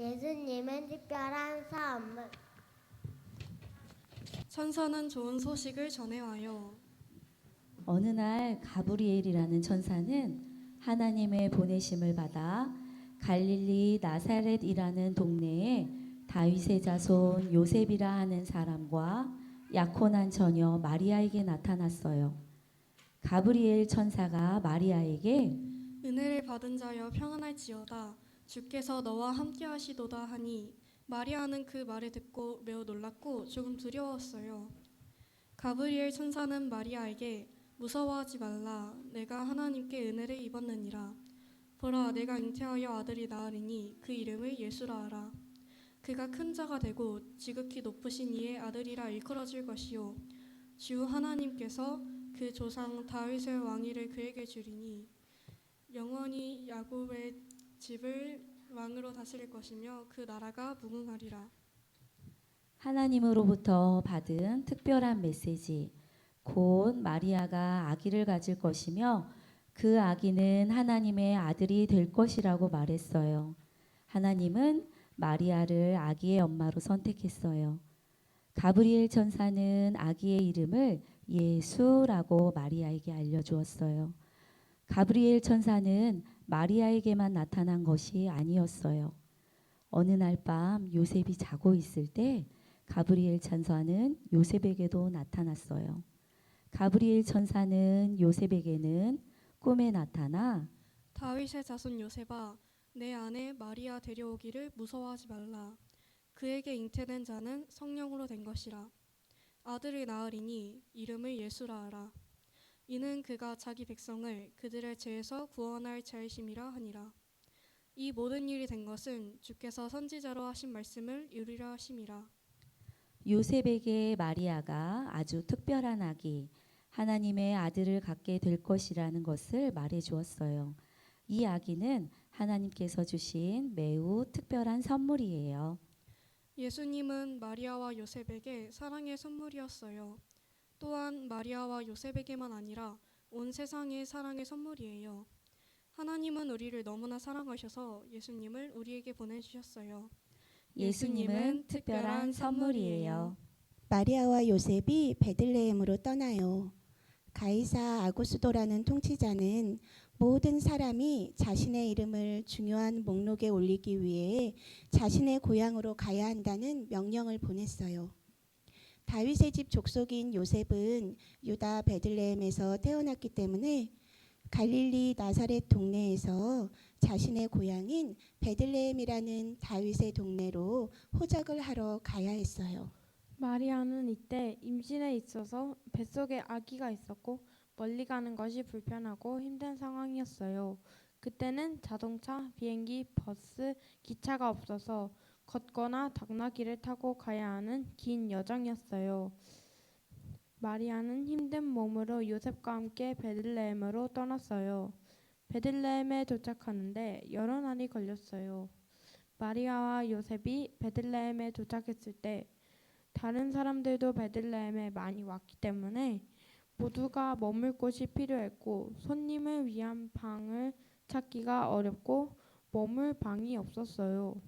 예수님은 특별한 선물. 천사는 좋은 소식을 전해와요. 어느 날 가브리엘이라는 천사는 하나님의 보내심을 받아 갈릴리 나사렛이라는 동네에 다윗의 자손 요셉이라 하는 사람과 약혼한 처녀 마리아에게 나타났어요. 가브리엘 천사가 마리아에게 은혜를 받은 자여 평안할지어다. 주께서 너와 함께 하시도다 하니 마리아는 그 말을 듣고 매우 놀랐고 조금 두려웠어요. 가브리엘 천사는 마리아에게 무서워하지 말라. 내가 하나님께 은혜를 입었느니라. 보라, 내가 잉태하여 아들이 낳으리니 그 이름을 예수라 하라. 그가 큰 자가 되고 지극히 높으신 이의 아들이라 일컬어질 것이요 주 하나님께서 그 조상 다윗의 왕위를 그에게 주리니 영원히 야곱의 집을 왕으로 다스릴 것이며 그 나라가 무궁하리라. 하나님으로부터 받은 특별한 메시지, 곧 마리아가 아기를 가질 것이며 그 아기는 하나님의 아들이 될 것이라고 말했어요. 하나님은 마리아를 아기의 엄마로 선택했어요. 가브리엘 천사는 아기의 이름을 예수라고 마리아에게 알려주었어요. 가브리엘 천사는 마리아에게만 나타난 것이 아니었어요. 어느 날 밤 요셉이 자고 있을 때 가브리엘 천사는 요셉에게도 나타났어요. 가브리엘 천사는 요셉에게는 꿈에 나타나 다윗의 자손 요셉아, 내 아내 마리아 데려오기를 무서워하지 말라. 그에게 잉태된 자는 성령으로 된 것이라. 아들을 낳으리니 이름을 예수라 하라. 이는 그가 자기 백성을 그들의 죄에서 구원할 자이심이라 하니라. 이 모든 일이 된 것은 주께서 선지자로 하신 말씀을 이루리라 하심이라. 요셉에게 마리아가 아주 특별한 아기, 하나님의 아들을 갖게 될 것이라는 것을 말해 주었어요. 이 아기는 하나님께서 주신 매우 특별한 선물이에요. 예수님은 마리아와 요셉에게 사랑의 선물이었어요. 또한 마리아와 요셉에게만 아니라 온 세상의 사랑의 선물이에요. 하나님은 우리를 너무나 사랑하셔서 예수님을 우리에게 보내주셨어요. 예수님은 특별한 선물이에요. 마리아와 요셉이 베들레헴으로 떠나요. 가이사 아구스도라는 통치자는 모든 사람이 자신의 이름을 중요한 목록에 올리기 위해 자신의 고향으로 가야 한다는 명령을 보냈어요. 다윗의 집 족속인 요셉은 유다 베들레헴에서 태어났기 때문에 갈릴리 나사렛 동네에서 자신의 고향인 베들레헴이라는 다윗의 동네로 호적을 하러 가야 했어요. 마리아는 이때 임신에 있어서 뱃속에 아기가 있었고 멀리 가는 것이 불편하고 힘든 상황이었어요. 그때는 자동차, 비행기, 버스, 기차가 없어서 걷거나 당나귀를 타고 가야 하는 긴 여정이었어요. 마리아는 힘든 몸으로 요셉과 함께 베들레헴으로 떠났어요. 베들레헴에 도착하는데 여러 날이 걸렸어요. 마리아와 요셉이 베들레헴에 도착했을 때 다른 사람들도 베들레헴에 많이 왔기 때문에 모두가 머물 곳이 필요했고 손님을 위한 방을 찾기가 어렵고 머물 방이 없었어요.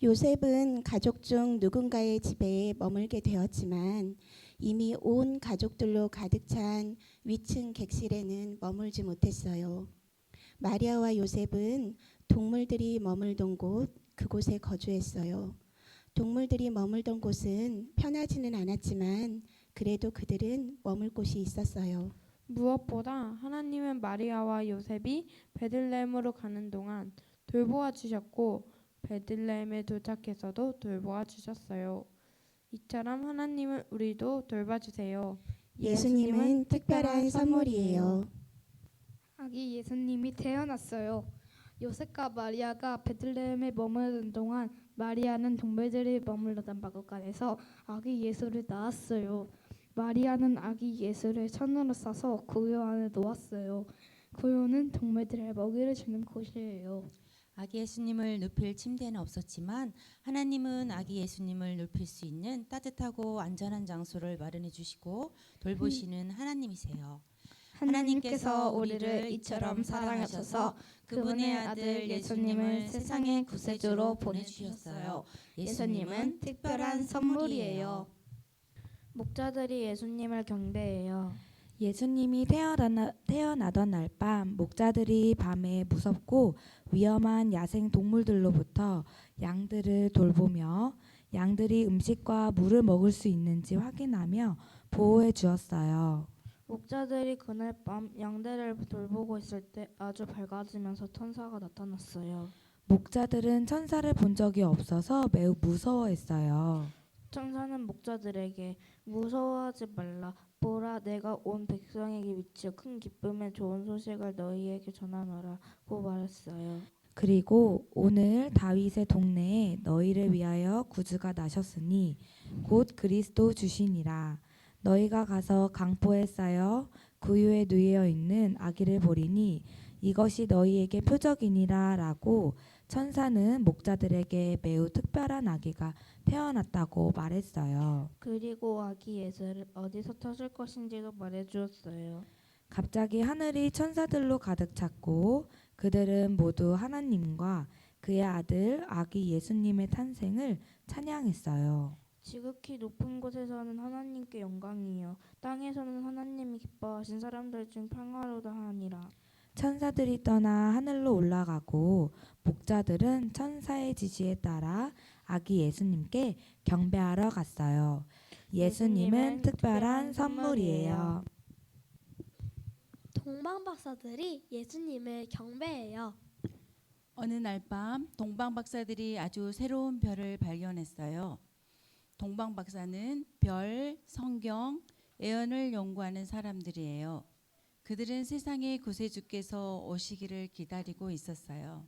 요셉은 가족 중 누군가의 집에 머물게 되었지만 이미 온 가족들로 가득 찬 위층 객실에는 머물지 못했어요. 마리아와 요셉은 동물들이 머물던 그곳에 거주했어요. 동물들이 머물던 곳은 편하지는 않았지만 그래도 그들은 머물 곳이 있었어요. 무엇보다 하나님은 마리아와 요셉이 베들레헴으로 가는 동안 돌보아 주셨고 베들레헴에 도착해서도 돌보아 주셨어요. 이처럼 하나님은 우리도 돌봐주세요. 예수님은 특별한 선물이에요. 아기 예수님이 태어났어요. 요셉과 마리아가 베들레헴에 머무르는 동안 마리아는 동물들이 머물러던 마구간에서 아기 예수를 낳았어요. 마리아는 아기 예수를 천으로 싸서 구유 안에 놓았어요. 구유는 동물들의 먹이를 주는 곳이에요. 아기 예수님을 눕힐 침대는 없었지만 하나님은 아기 예수님을 눕힐 수 있는 따뜻하고 안전한 장소를 마련해 주시고 돌보시는 하나님이세요. 하나님께서 우리를 이처럼 사랑하셔서 그분의 아들 예수님을 세상의 구세주로 보내주셨어요. 예수님은 특별한 선물이에요. 목자들이 예수님을 경배해요. 예수님이 태어나던 날 밤 목자들이 밤에 무섭고 위험한 야생 동물들로부터 양들을 돌보며 양들이 음식과 물을 먹을 수 있는지 확인하며 보호해 주었어요. 목자들이 그날 밤 양들을 돌보고 있을 때 아주 밝아지면서 천사가 나타났어요. 목자들은 천사를 본 적이 없어서 매우 무서워했어요. 천사는 목자들에게 무서워하지 말라. 보라, 내가 온 백성에게 미치어 큰 기쁨의 좋은 소식을 너희에게 전하노라고 말했어요. 그리고 오늘 다윗의 동네에 너희를 위하여 구주가 나셨으니 곧 그리스도 주시니라. 너희가 가서 강포에 쌓여 구유에 누이어 있는 아기를 보리니 이것이 너희에게 표적이니라 라고 천사는 목자들에게 매우 특별한 아기가 태어났다고 말했어요. 그리고 아기 예수를 어디서 터질 것인지도 말해주었어요. 갑자기 하늘이 천사들로 가득 찼고 그들은 모두 하나님과 그의 아들 아기 예수님의 탄생을 찬양했어요. 지극히 높은 곳에서는 하나님께 영광이요 땅에서는 하나님이 기뻐하신 사람들 중 평화로다 하니라. 천사들이 떠나 하늘로 올라가고 목자들은 천사의 지시에 따라 아기 예수님께 경배하러 갔어요. 예수님은 특별한 선물이에요. 동방박사들이 예수님을 경배해요. 어느 날 밤 동방 박사들이 아주 새로운 별을 발견했어요. 동방 박사는 별, 성경, 예언을 연구하는 사람들이에요. 그들은 세상의 구세주께서 오시기를 기다리고 있었어요.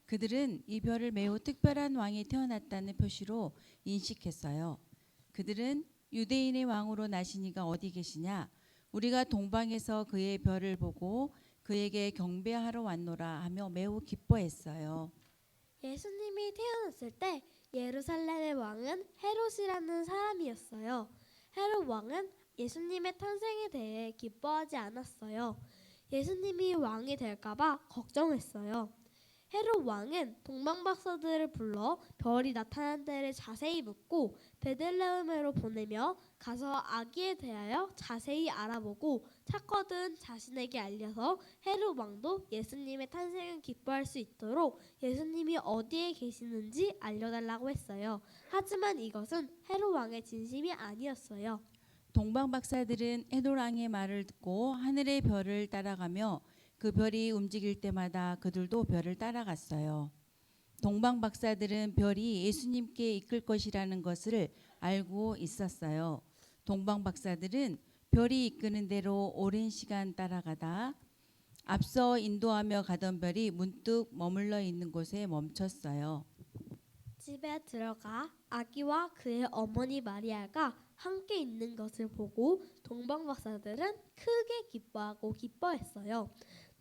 그들은 이 별을 매우 특별한 왕이 태어났다는 표시로 인식했어요. 그들은 유대인의 왕으로 나신 이가 어디 계시냐? 우리가 동방에서 그의 별을 보고 그에게 경배하러 왔노라 하며 매우 기뻐했어요. 예수님이 태어났을 때 예루살렘의 왕은 헤롯이라는 사람이었어요. 헤롯 왕은 예수님의 탄생에 대해 기뻐하지 않았어요. 예수님이 왕이 될까봐 걱정했어요. 헤롯 왕은 동방박사들을 불러 별이 나타난 때를 자세히 묻고 베들레헴으로 보내며 가서 아기에 대하여 자세히 알아보고 찾거든 자신에게 알려서 헤롯 왕도 예수님의 탄생을 기뻐할 수 있도록 예수님이 어디에 계시는지 알려달라고 했어요. 하지만 이것은 헤롯 왕의 진심이 아니었어요. 동방 박사들은 헤롯 왕의 말을 듣고 하늘의 별을 따라가며 그 별이 움직일 때마다 그들도 별을 따라갔어요. 동방 박사들은 별이 예수님께 이끌 것이라는 것을 알고 있었어요. 동방 박사들은 별이 이끄는 대로 오랜 시간 따라가다 앞서 인도하며 가던 별이 문득 머물러 있는 곳에 멈췄어요. 집에 들어가 아기와 그의 어머니 마리아가 함께 있는 것을 보고 동방박사들은 크게 기뻐하고 기뻐했어요.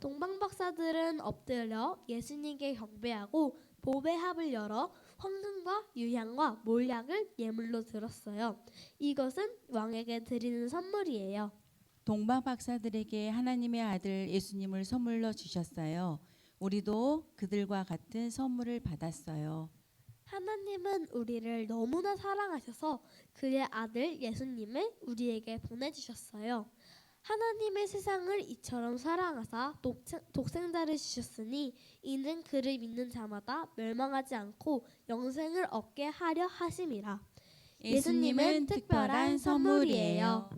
동방박사들은 엎드려 예수님께 경배하고 보배합을 열어 황금과 유향과 몰약을 예물로 들었어요. 이것은 왕에게 드리는 선물이에요. 동방 박사들에게 하나님의 아들 예수님을 선물로 주셨어요. 우리도 그들과 같은 선물을 받았어요. 하나님은 우리를 너무나 사랑하셔서 그의 아들 예수님을 우리에게 보내주셨어요. 하나님의 세상을 이처럼 사랑하사 독생자를 주셨으니 이는 그를 믿는 자마다 멸망하지 않고 영생을 얻게 하려 하심이라. 예수님은 특별한 선물이에요.